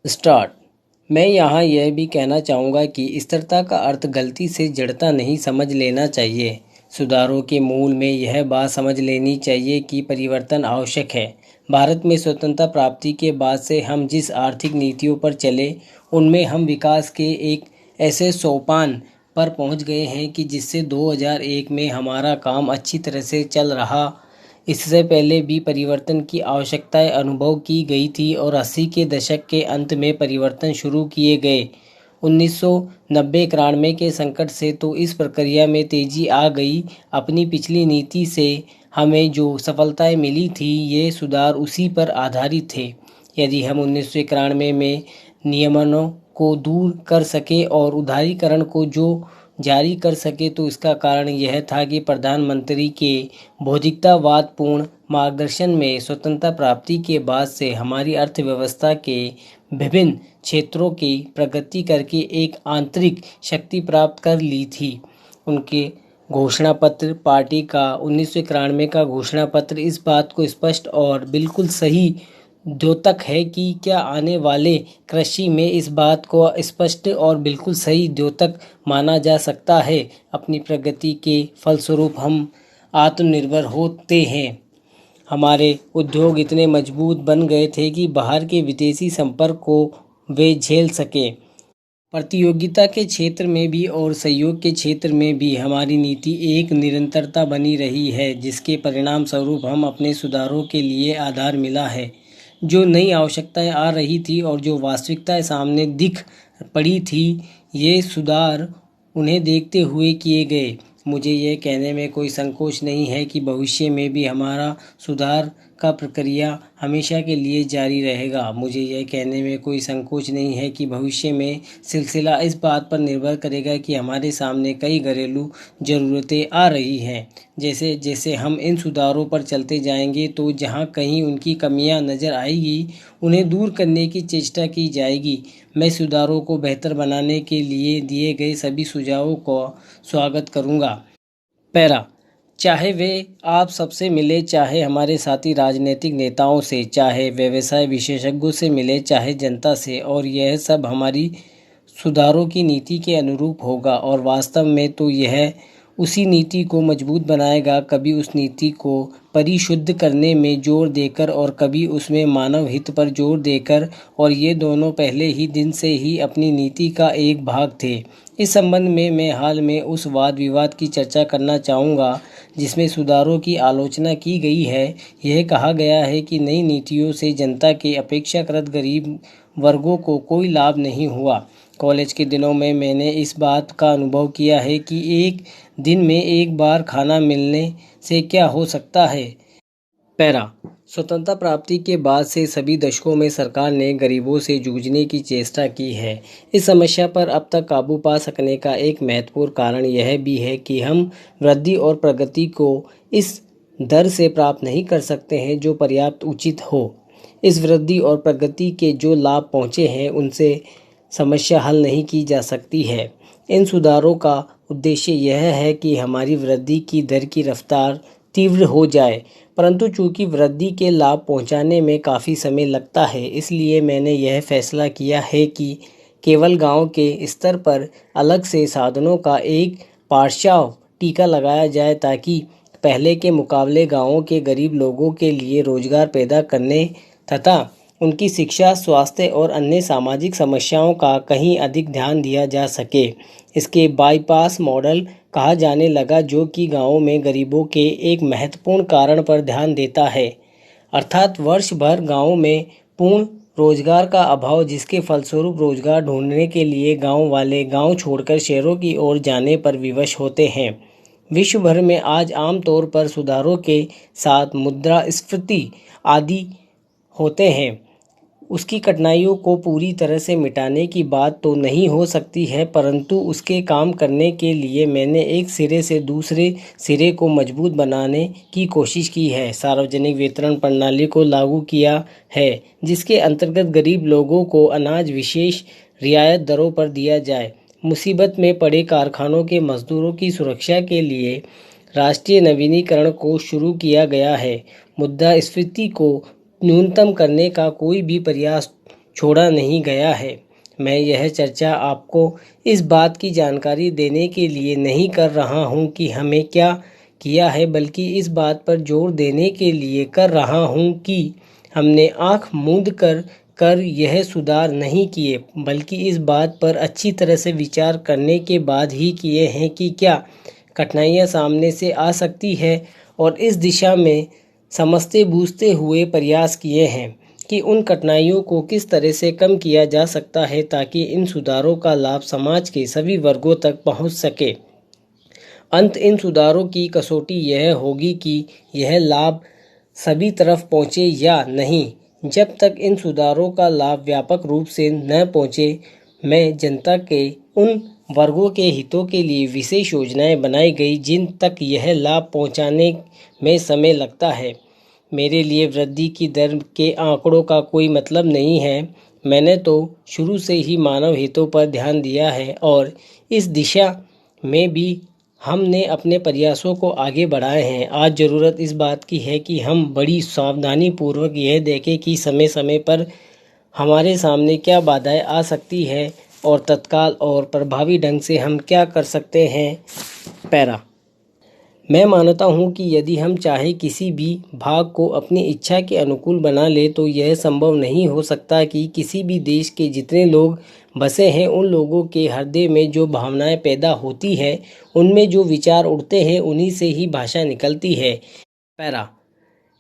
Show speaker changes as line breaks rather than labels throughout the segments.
Start. मैं यहाँ यह भी कहना चाहूँगा कि स्थिरता का अर्थ गलती से जड़ता नहीं समझ लेना चाहिए। सुधारों के मूल में यह बात समझ लेनी चाहिए कि परिवर्तन आवश्यक है। भारत में स्वतंत्रता प्राप्ति के बाद से हम जिस आर्थिक नीतियों पर चले, उनमें हम विकास के एक ऐसे सोपान पर पहुँच गए हैं कि जिससे 2001 में हमारा काम अच्छी तरह से चल रहा। इससे पहले भी परिवर्तन की आवश्यकताएं अनुभव की गई थी और 80 के दशक के अंत में परिवर्तन शुरू किए गए। 1990-91 के संकट से तो इस प्रक्रिया में तेजी आ गई। अपनी पिछली नीति से हमें जो सफलताएं मिली थी, ये सुधार उसी पर आधारित थे। यदि हम 1991 में नियमनों को दूर कर सके और उदारीकरण को जो जारी कर सके, तो इसका कारण यह था कि प्रधानमंत्री के बौद्धिकतावादपूर्ण मार्गदर्शन में स्वतंत्रता प्राप्ति के बाद से हमारी अर्थव्यवस्था के विभिन्न क्षेत्रों की प्रगति करके एक आंतरिक शक्ति प्राप्त कर ली थी। उनके घोषणा पत्र, पार्टी का 1991 का घोषणा पत्र इस बात को स्पष्ट और बिल्कुल सही द्योतक है कि क्या आने वाले कृषि में इस बात को स्पष्ट और बिल्कुल सही द्योतक माना जा सकता है। अपनी प्रगति के फलस्वरूप हम आत्मनिर्भर होते हैं। हमारे उद्योग इतने मजबूत बन गए थे कि बाहर के विदेशी संपर्क को वे झेल सके। प्रतियोगिता के क्षेत्र में भी और सहयोग के क्षेत्र में भी हमारी नीति एक निरंतरता बनी रही है, जिसके परिणाम स्वरूप हम अपने सुधारों के लिए आधार मिला है। जो नई आवश्यकताएं आ रही थी और जो वास्तविकताएं सामने दिख पड़ी थी, ये सुधार उन्हें देखते हुए किए गए। मुझे यह कहने में कोई संकोच नहीं है कि भविष्य में भी हमारा सुधार का प्रक्रिया हमेशा के लिए जारी रहेगा। मुझे यह कहने में कोई संकोच नहीं है कि भविष्य में सिलसिला इस बात पर निर्भर करेगा कि हमारे सामने कई घरेलू ज़रूरतें आ रही हैं। जैसे जैसे हम इन सुधारों पर चलते जाएंगे, तो जहां कहीं उनकी कमियां नज़र आएगी, उन्हें दूर करने की चेष्टा की जाएगी। मैं सुधारों को बेहतर बनाने के लिए दिए गए सभी सुझावों को स्वागत करूंगा। पैरा। चाहे वे आप सबसे मिले, चाहे हमारे साथी राजनीतिक नेताओं से, चाहे व्यवसाय विशेषज्ञों से मिले, चाहे जनता से, और यह सब हमारी सुधारों की नीति के अनुरूप होगा। और वास्तव में तो यह उसी नीति को मजबूत बनाएगा, कभी उस नीति को परिशुद्ध करने में जोर देकर और कभी उसमें मानव हित पर जोर देकर, और ये दोनों पहले ही दिन से ही अपनी नीति का एक भाग थे। इस संबंध में मैं हाल में उस वाद विवाद की चर्चा करना चाहूँगा जिसमें सुधारों की आलोचना की गई है। यह कहा गया है कि नई नीतियों से जनता के अपेक्षाकृत गरीब वर्गों को कोई लाभ नहीं हुआ। कॉलेज के दिनों में मैंने इस बात का अनुभव किया है कि एक दिन में एक बार खाना मिलने से क्या हो सकता है। पैरा। स्वतंत्रता प्राप्ति के बाद से सभी दशकों में सरकार ने गरीबों से जूझने की चेष्टा की है। इस समस्या पर अब तक काबू पा सकने का एक महत्वपूर्ण कारण यह भी है कि हम वृद्धि और प्रगति को इस दर से प्राप्त नहीं कर सकते हैं जो पर्याप्त उचित हो। इस वृद्धि और प्रगति के जो लाभ पहुँचे हैं, उनसे समस्या हल नहीं की जा सकती है। इन सुधारों का उद्देश्य यह है कि हमारी वृद्धि की दर की रफ्तार तीव्र हो जाए, परंतु चूंकि वृद्धि के लाभ पहुंचाने में काफ़ी समय लगता है, इसलिए मैंने यह फैसला किया है कि केवल गांव के स्तर पर अलग से साधनों का एक पार्श्व टीका लगाया जाए, ताकि पहले के मुकाबले गांवों के गरीब लोगों के लिए रोजगार पैदा करने तथा उनकी शिक्षा, स्वास्थ्य और अन्य सामाजिक समस्याओं का कहीं अधिक ध्यान दिया जा सके। इसके बाईपास मॉडल कहा जाने लगा, जो कि गांवों में गरीबों के एक महत्वपूर्ण कारण पर ध्यान देता है, अर्थात वर्ष भर गांवों में पूर्ण रोजगार का अभाव, जिसके फलस्वरूप रोजगार ढूंढने के लिए गांव वाले गांव छोड़कर शहरों की ओर जाने पर विवश होते हैं। विश्व भर में आज आमतौर पर सुधारों के साथ मुद्रास्फीति आदि होते हैं। उसकी कठिनाइयों को पूरी तरह से मिटाने की बात तो नहीं हो सकती है, परंतु उसके काम करने के लिए मैंने एक सिरे से दूसरे सिरे को मजबूत बनाने की कोशिश की है। सार्वजनिक वितरण प्रणाली को लागू किया है, जिसके अंतर्गत गरीब लोगों को अनाज विशेष रियायत दरों पर दिया जाए। मुसीबत में पड़े कारखानों के मजदूरों की सुरक्षा के लिए राष्ट्रीय नवीनीकरण को शुरू किया गया है। मुद्रास्फीति को न्यूनतम करने का कोई भी प्रयास छोड़ा नहीं गया है। मैं यह चर्चा आपको इस बात की जानकारी देने के लिए नहीं कर रहा हूँ कि हमें क्या किया है, बल्कि इस बात पर जोर देने के लिए कर रहा हूँ कि हमने आँख मूंद कर यह सुधार नहीं किए, बल्कि इस बात पर अच्छी तरह से विचार करने के बाद ही किए हैं कि क्या कठिनाइयाँ सामने से आ सकती है, और इस दिशा में समझते बूझते हुए प्रयास किए हैं कि उन कठिनाइयों को किस तरह से कम किया जा सकता है ताकि इन सुधारों का लाभ समाज के सभी वर्गों तक पहुंच सके। अंत इन सुधारों की कसौटी यह होगी कि यह लाभ सभी तरफ पहुंचे या नहीं। जब तक इन सुधारों का लाभ व्यापक रूप से न पहुंचे, मैं जनता के उन वर्गों के हितों के लिए विशेष योजनाएं बनाई गई जिन तक यह लाभ पहुंचाने में समय लगता है। मेरे लिए वृद्धि की दर के आंकड़ों का कोई मतलब नहीं है। मैंने तो शुरू से ही मानव हितों पर ध्यान दिया है, और इस दिशा में भी हमने अपने प्रयासों को आगे बढ़ाए हैं। आज ज़रूरत इस बात की है कि हम बड़ी सावधानी पूर्वक यह देखें कि समय समय पर हमारे सामने क्या बाधाएं आ सकती है और तत्काल और प्रभावी ढंग से हम क्या कर सकते हैं। पैरा, मैं मानता हूँ कि यदि हम चाहे किसी भी भाग को अपनी इच्छा के अनुकूल बना ले तो यह संभव नहीं हो सकता कि किसी भी देश के जितने लोग बसे हैं उन लोगों के हृदय में जो भावनाएं पैदा होती है, उनमें जो विचार उठते हैं, उन्हीं से ही भाषा निकलती है। पैरा,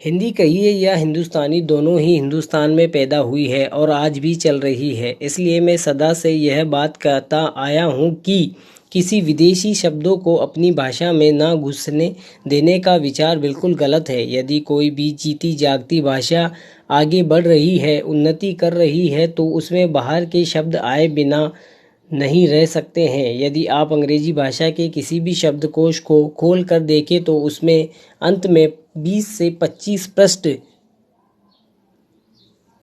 हिंदी कहिए या हिंदुस्तानी, दोनों ही हिंदुस्तान में पैदा हुई है और आज भी चल रही है। इसलिए मैं सदा से यह बात कहता आया हूँ कि किसी विदेशी शब्दों को अपनी भाषा में ना घुसने देने का विचार बिल्कुल गलत है। यदि कोई भी जीती जागती भाषा आगे बढ़ रही है, उन्नति कर रही है, तो उसमें बाहर के शब्द आए बिना नहीं रह सकते हैं। यदि आप अंग्रेजी भाषा के किसी भी शब्दकोश को खोल कर देखें तो उसमें अंत में 20 से 25 पृष्ठ